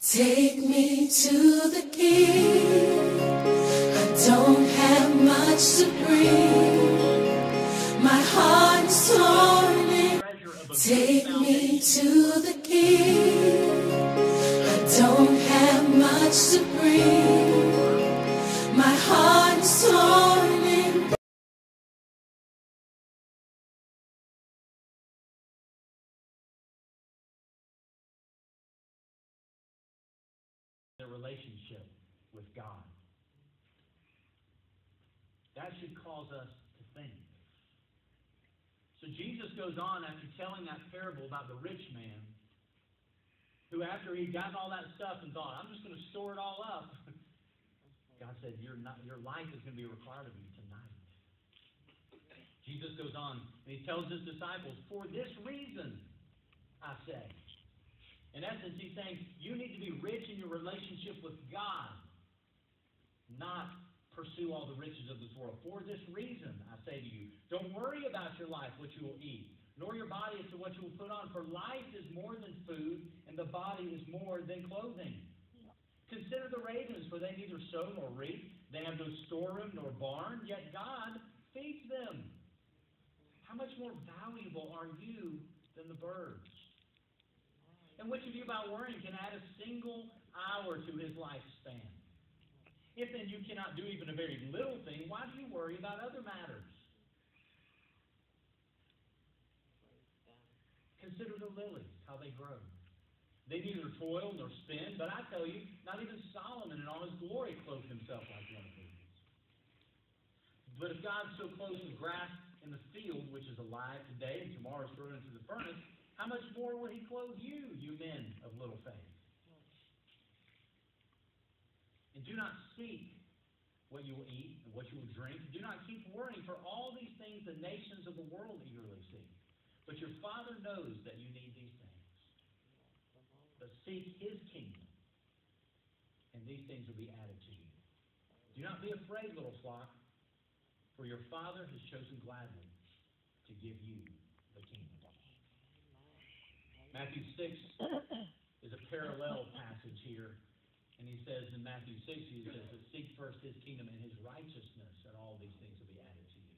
Take me to the King. I don't have much to bring. My heart is torn in. Take me to the King. I don't have much to bring. My heart is torn in. Their relationship with God. That should cause us to think. So Jesus goes on after telling that parable about the rich man, who after he'd gotten all that stuff and thought, I'm just going to store it all up, God said, your life is going to be required of you tonight. Jesus goes on and he tells his disciples, for this reason, I say. In essence, he's saying, you need to be rich in your relationship with God, not pursue all the riches of this world. For this reason, I say to you, don't worry about your life, what you will eat, nor your body as to what you will put on. For life is more than food, and the body is more than clothing. Consider the ravens, for they neither sow nor reap. They have no storeroom nor barn, yet God feeds them. How much more valuable are you than the birds? And which of you by worrying can add a single hour to his lifespan? If then you cannot do even a very little thing, why do you worry about other matters? Consider the lilies, how they grow. They neither toil nor spin, but I tell you, not even Solomon in all his glory clothed himself like one of these. But if God so clothes the grass in the field, which is alive today and tomorrow is thrown into the furnace, how much more will he clothe you, you men of little faith? And do not seek what you will eat and what you will drink. Do not keep worrying, for all these things the nations of the world eagerly seek. But your Father knows that you need these things. But seek his kingdom, and these things will be added to you. Do not be afraid, little flock, for your Father has chosen gladly to give you the kingdom. Matthew 6 is a parallel passage here. And he says in Matthew 6, he says, seek first his kingdom and his righteousness, and all these things will be added to you.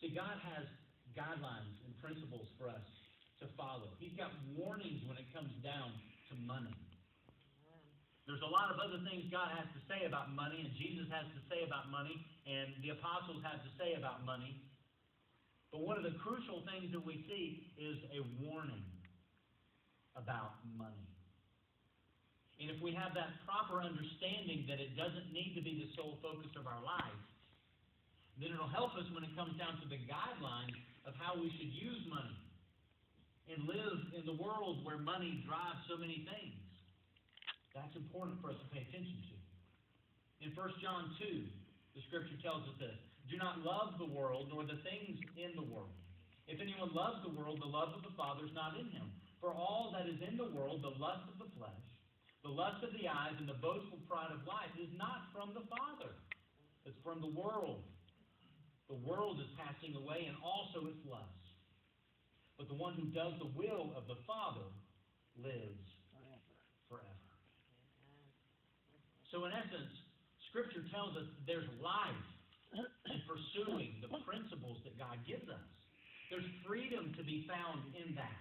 See, God has guidelines and principles for us to follow. He's got warnings when it comes down to money. There's a lot of other things God has to say about money, and Jesus has to say about money, and the apostles have to say about money. But one of the crucial things that we see is a warning about money. And if we have that proper understanding that it doesn't need to be the sole focus of our life, then it'll help us when it comes down to the guidelines of how we should use money and live in the world where money drives so many things. That's important for us to pay attention to. In 1 John 2, the scripture tells us this. Do not love the world, nor the things in the world. If anyone loves the world, the love of the Father is not in him. For all that is in the world, the lust of the flesh, the lust of the eyes, and the boastful pride of life, is not from the Father. It's from the world. The world is passing away, and also its lusts. But the one who does the will of the Father lives forever. So in essence, Scripture tells us there's life in pursuing the principles that God gives us. There's freedom to be found in that.